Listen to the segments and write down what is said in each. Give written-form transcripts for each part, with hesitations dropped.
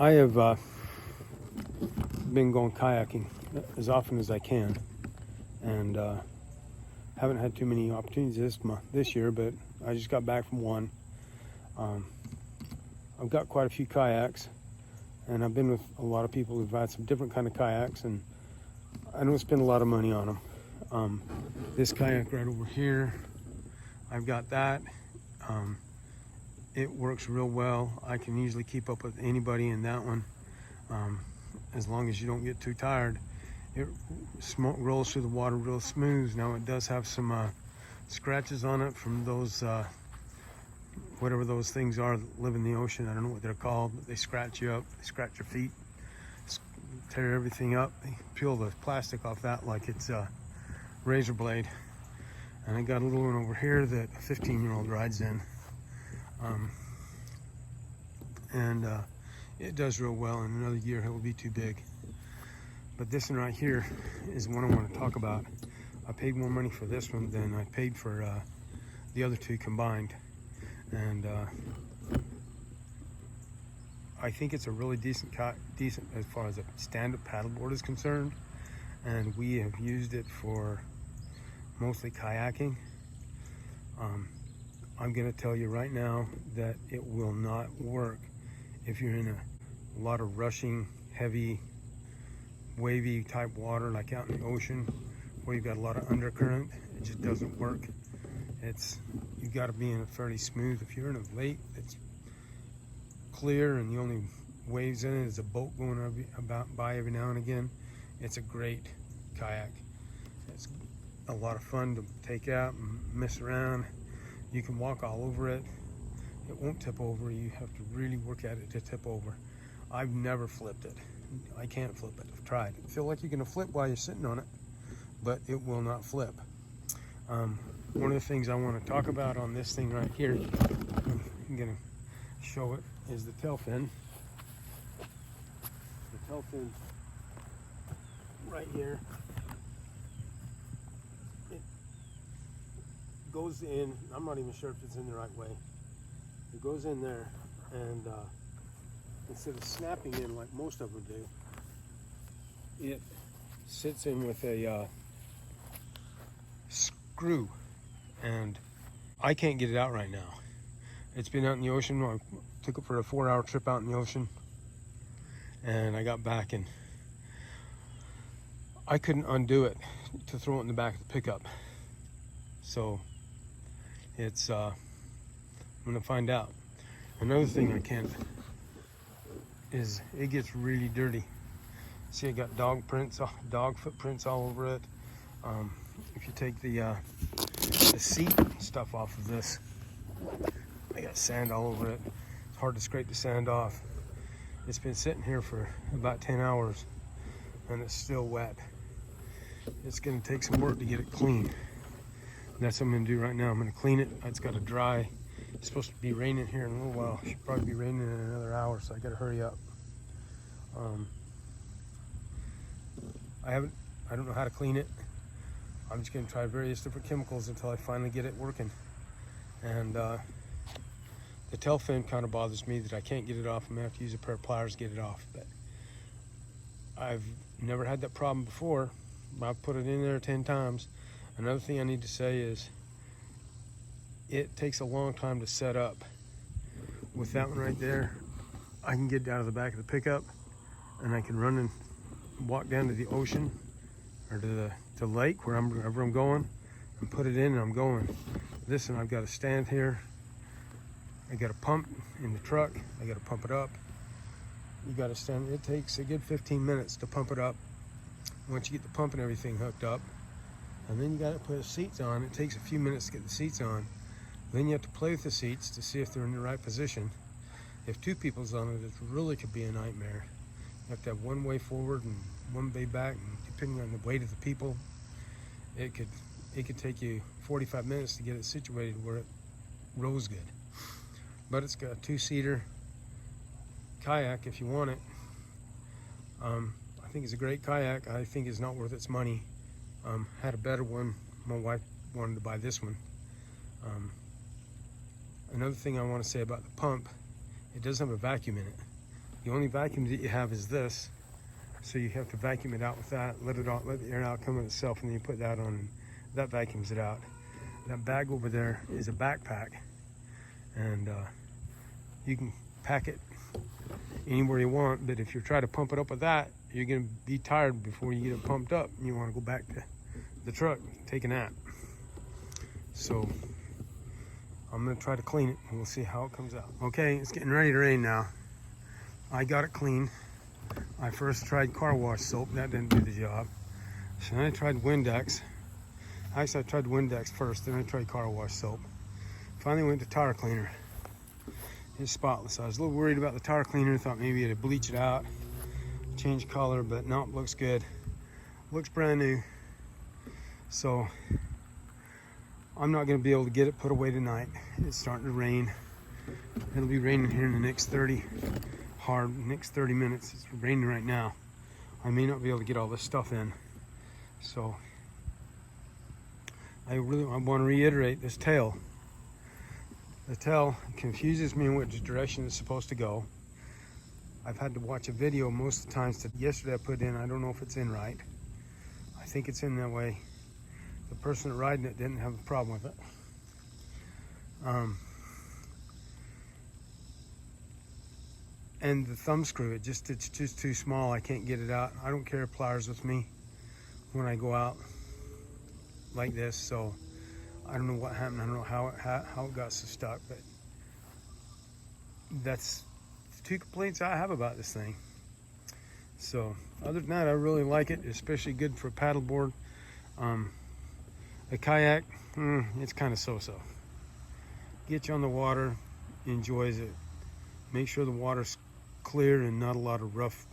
I have been going kayaking as often as I can, and haven't had too many opportunities this year, but I just got back from one. I've got quite a few kayaks, and I've been with a lot of people who've had some different kind of kayaks, and I don't spend a lot of money on them. This kayak right over here, I've got that. It works real well. I can easily keep up with anybody in that one, as long as you don't get too tired. It rolls through the water real smooth. Now it does have some scratches on it from those whatever those things are that live in the ocean. I don't know what they're called, but they scratch you up. They scratch your feet, tear everything up. They peel the plastic off that like it's a razor blade. And I got a little one over here that a 15-year-old rides in. It does real well. In another year, it will be too big. But this one right here is one I want to talk about. I paid more money for this one than I paid for the other two combined. And I think it's a really decent as far as a stand-up paddleboard is concerned. And we have used it for mostly kayaking. I'm going to tell you right now that it will not work if you're in a lot of rushing, heavy, wavy type water like out in the ocean where you've got a lot of undercurrent. It just doesn't work. You've got to be in a fairly smooth. If you're in a lake that's clear and the only waves in it is a boat going by every now and again, it's a great kayak. It's a lot of fun to take out and mess around. You can walk all over it. It won't tip over. You have to really work at it to tip over. I've never flipped it. I can't flip it. I've tried. I feel like you're going to flip while you're sitting on it, but it will not flip. One of the things I want to talk about on this thing right here, I'm going to show it, is the tail fin. The tail fin right here. It goes in, I'm not even sure if it's in the right way. It goes in there, and instead of snapping in like most of them do, it sits in with a screw, and I can't get it out right now. It's been out in the ocean. I took it for a 4-hour trip out in the ocean, and I got back and I couldn't undo it to throw it in the back of the pickup. So it's I'm gonna find out. Another thing I can't is it gets really dirty. See, I got dog footprints all over it. If you take the seat stuff off of this, I got sand all over it. It's hard to scrape the sand off. It's been sitting here for about 10 hours and it's still wet. It's gonna take some work to get it clean. And that's what I'm gonna do right now. I'm gonna clean it. It's got to dry. It's supposed to be raining here in a little while. It should probably be raining in another hour, so I gotta hurry up. I don't know how to clean it. I'm just gonna try various different chemicals until I finally get it working. And the tail fin kind of bothers me that I can't get it off. I'm gonna have to use a pair of pliers to get it off. But I've never had that problem before. I've put it in there 10 times. Another thing I need to say is it takes a long time to set up. With that one right there, I can get out of the back of the pickup and I can run and walk down to the ocean or to the lake wherever I'm going and put it in and I'm going. This one, I've got to stand here. I got a pump in the truck. I got to pump it up. You got to stand. It takes a good 15 minutes to pump it up. Once you get the pump and everything hooked up, and then you got to put the seats on. It takes a few minutes to get the seats on. Then you have to play with the seats to see if they're in the right position. If two people's on it, it really could be a nightmare. You have to have one way forward and one way back, and depending on the weight of the people, it could take you 45 minutes to get it situated where it rows good. But it's got a 2-seater kayak if you want it. I think it's a great kayak. I think it's not worth its money. Had a better one. My wife wanted to buy this one. Another thing I want to say about the pump, it does have a vacuum in it. The only vacuum that you have is this. So you have to vacuum it out with that, let the air out come of itself, and then you put that on, that vacuums it out. That bag over there is a backpack, and you can pack it anywhere you want, but if you try to pump it up with that, you're gonna be tired before you get it pumped up, and you wanna go back to the truck, take a nap. So I'm gonna try to clean it, and we'll see how it comes out. Okay, it's getting ready to rain now. I got it clean. I first tried car wash soap, that didn't do the job. So then I tried Windex. Actually, I tried Windex first, then I tried car wash soap. Finally went to tire cleaner. It's spotless. I was a little worried about the tire cleaner, thought maybe it'd bleach it out, change color, but no, it looks good. Looks brand new. So I'm not gonna be able to get it put away tonight. It's starting to rain. It'll be raining here in the next 30 minutes. It's raining right now. I may not be able to get all this stuff in. So I want to reiterate this tail. The tail confuses me in which direction it's supposed to go. I've had to watch a video most of the times. Yesterday I put in, I don't know if it's in right. I think it's in that way. The person riding it didn't have a problem with it. And the thumb screw, it's just too small. I can't get it out. I don't carry pliers with me when I go out like this, so I don't know what happened. I don't know how it got so stuck, but that's the two complaints I have about this thing. So other than that, I really like it, especially good for a paddleboard. A kayak, it's kind of so-so. Get you on the water, enjoys it. Make sure the water's clear and not a lot of rough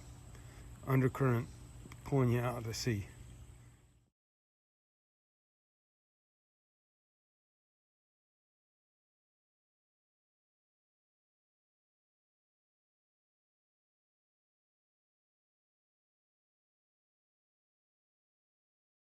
undercurrent pulling you out to sea.